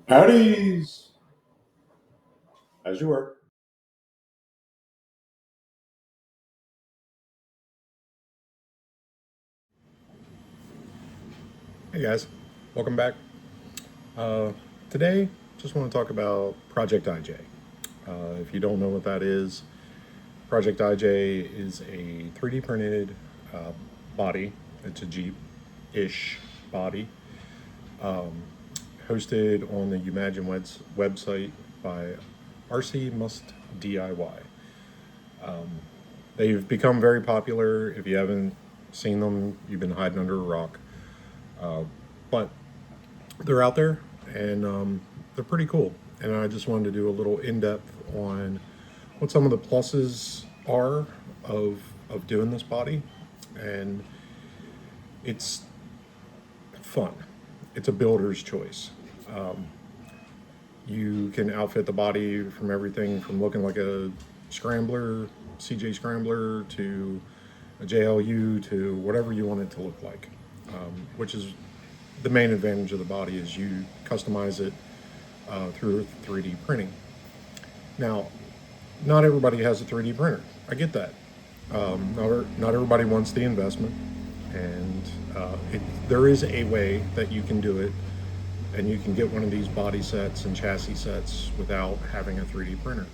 Howdy's, as you were. Hey guys, welcome back. Uh, Today, just want to talk about Project IJ. If you don't know what that is, Project IJ is a 3D printed uh, body. It's a Jeep-ish body, hosted on the Imagine website by RC Must DIY. They've become very popular. If you haven't seen them, you've been hiding under a rock. But they're out there and they're pretty cool. And I just wanted to do a little in-depth on what some of the pluses are of doing this body. And it's fun. It's a builder's choice. You can outfit the body from everything from looking like a scrambler, CJ scrambler, to a JLU, to whatever you want it to look like, which is the main advantage of the body is you customize it through 3D printing. Now, not everybody has a 3D printer. I get that. Not everybody wants the investment, and there is a way that you can do it, and you can get one of these body sets and chassis sets without having a 3D printer.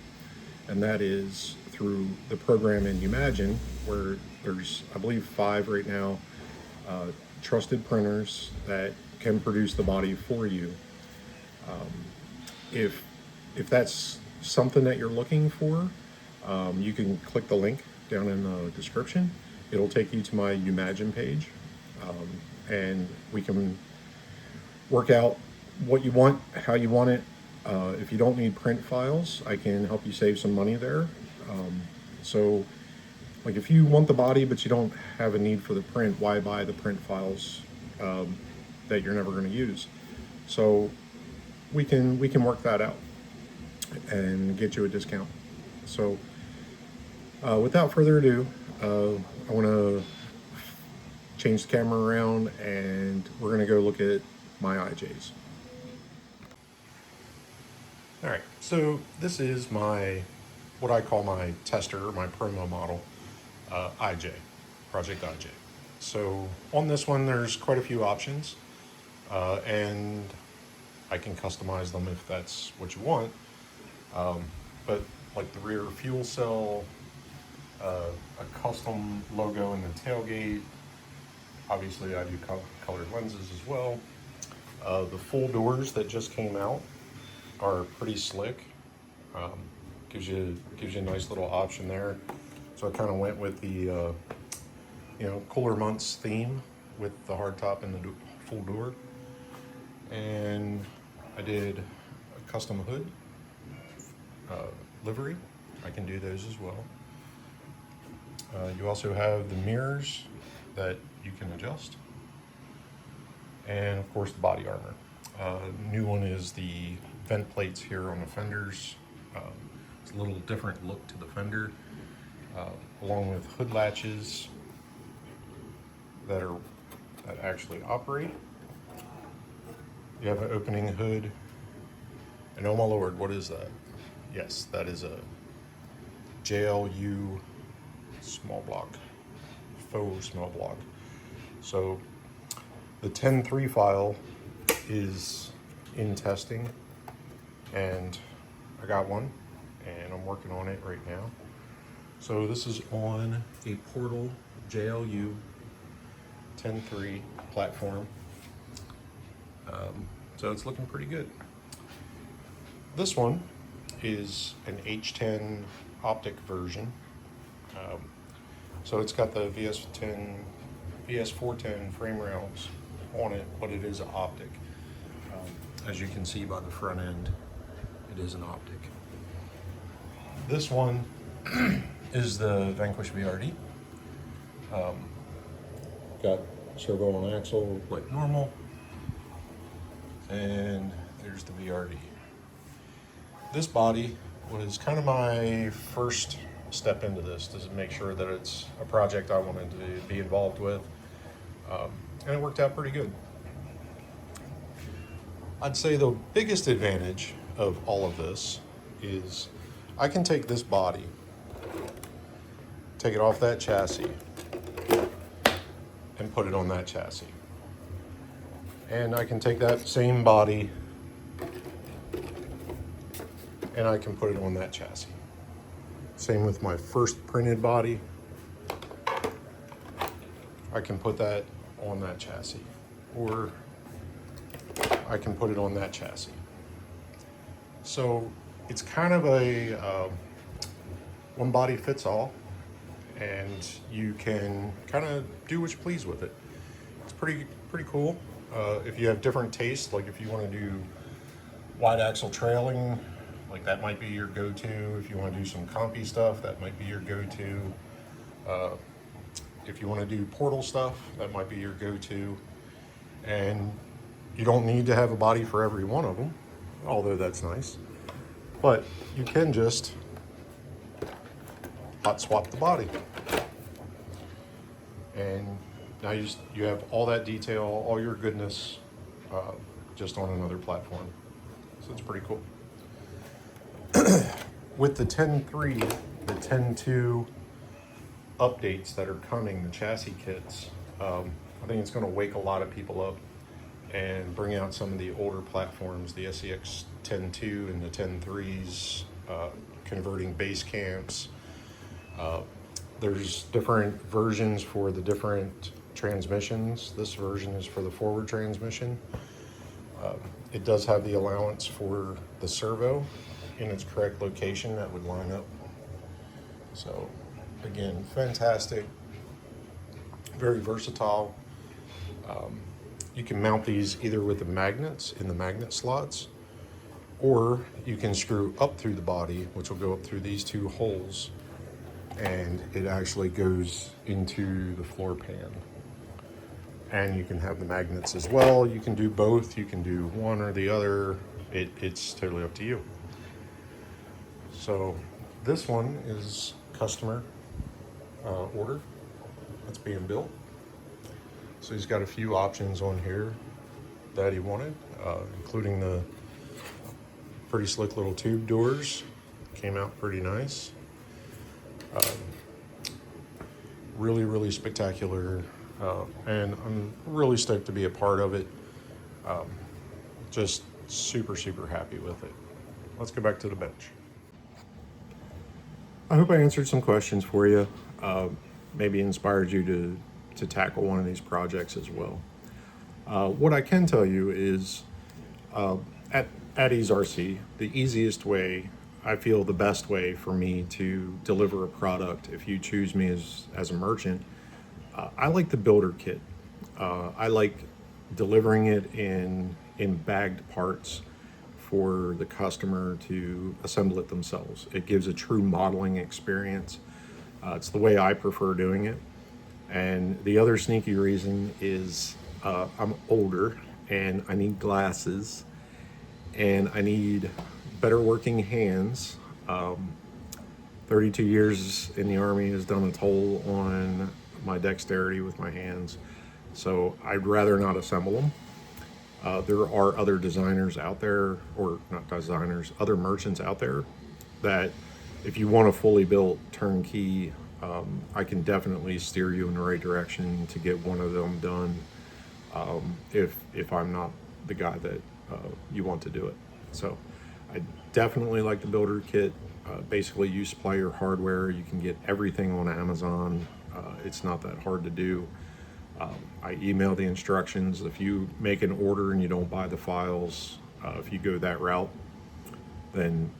And that is through the program in Imagine, where there's, I believe, 5 right now, trusted printers that can produce the body for you. If that's something that you're looking for, you can click the link down in the description. It'll take you to my Imagine page, and we can work out what you want, how you want it. If you don't need print files, I can help you save some money there. So, like, if you want the body but you don't have a need for the print, why buy the print files that you're never going to use? So we can work that out and get you a discount. So without further ado, I want to change the camera around and we're going to go look at my IJs. All right, so this is what I call my tester, my promo model, IJ, Project IJ. So on this one, there's quite a few options, and I can customize them if that's what you want. But like the rear fuel cell, a custom logo in the tailgate. Obviously, I do colored lenses as well. The full doors that just came out are pretty slick. Gives you a nice little option there. So I kind of went with the cooler months theme with the hard top and the full door. And I did a custom hood livery. I can do those as well. You also have the mirrors that you can adjust. And of course the body armor. New one is the vent plates here on the fenders. It's a little different look to the fender, along with hood latches that actually operate. You have an opening hood, and oh my lord, what is that? Yes, that is a JLU small block, faux small block. So the 10.3 file is in testing, and I got one, and I'm working on it right now. So this is on a Portal JLU 10.3 platform. So it's looking pretty good. This one is an H10 optic version. So it's got the VS410 frame rails on it, but it is an optic. As you can see by the front end, it is an optic. This one is the Vanquish VRD. Got servo on axle like normal, and there's the VRD. This body was kind of my first step into this to make sure that it's a project I wanted to be involved with, and it worked out pretty good. I'd say the biggest advantage of all of this is I can take this body, take it off that chassis, and put it on that chassis. And I can take that same body and I can put it on that chassis. Same with my first printed body. I can put that on that chassis, or I can put it on that chassis. So it's kind of a one body fits all, and you can kind of do what you please with it. It's pretty cool. If you have different tastes, like if you want to do wide axle trailing, like that might be your go-to. If you want to do some compy stuff, that might be your go-to. If you want to do portal stuff, that might be your go-to. And you don't need to have a body for every one of them, although that's nice. But you can just hot swap the body. And now you have all that detail, all your goodness, just on another platform. So it's pretty cool. With the 10.3, the 10.2 updates that are coming, the chassis kits, I think it's going to wake a lot of people up and bring out some of the older platforms, the SEX 10.2 and the 10.3s, converting base camps. There's different versions for the different transmissions. This version is for the forward transmission. It does have the allowance for the servo in its correct location that would line up. So again, fantastic, very versatile. You can mount these either with the magnets in the magnet slots, or you can screw up through the body, which will go up through these two holes, and it actually goes into the floor pan. And you can have the magnets as well. You can do both. You can do one or the other. It's totally up to you. So this one is customer order that's being built. So he's got a few options on here that he wanted, including the pretty slick little tube doors. Came out pretty nice. Really spectacular, and I'm really stoked to be a part of it. Just super happy with it. Let's go back to the bench. I hope I answered some questions for you, maybe inspired you to tackle one of these projects as well. What I can tell you is at Ease RC, the easiest way, I feel the best way for me to deliver a product, if you choose me as a merchant, I like the builder kit. I like delivering it in bagged parts for the customer to assemble it themselves. It gives a true modeling experience. It's the way I prefer doing it. And the other sneaky reason is I'm older and I need glasses and I need better working hands. 32 years in the Army has done a toll on my dexterity with my hands, so I'd rather not assemble them. There are other designers out there, or not designers, other merchants out there that if you want a fully built turnkey, I can definitely steer you in the right direction to get one of them done, if I'm not the guy that you want to do it. So I definitely like the builder kit. Basically, you supply your hardware. You can get everything on Amazon. It's not that hard to do. I email the instructions. If you make an order and you don't buy the files, if you go that route, then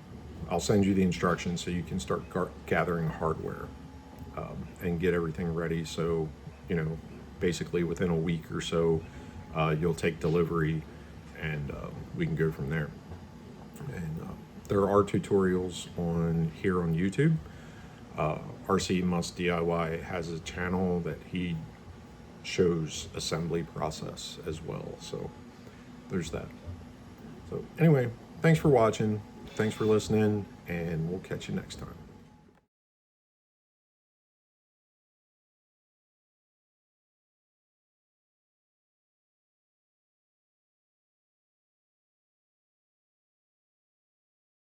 I'll send you the instructions so you can start gathering hardware and get everything ready. So, you know, basically within a week or so, you'll take delivery and we can go from there. And there are tutorials here on YouTube. RC Must DIY has a channel that he shows assembly process as well. So there's that. So anyway, thanks for watching. Thanks for listening, and we'll catch you next time.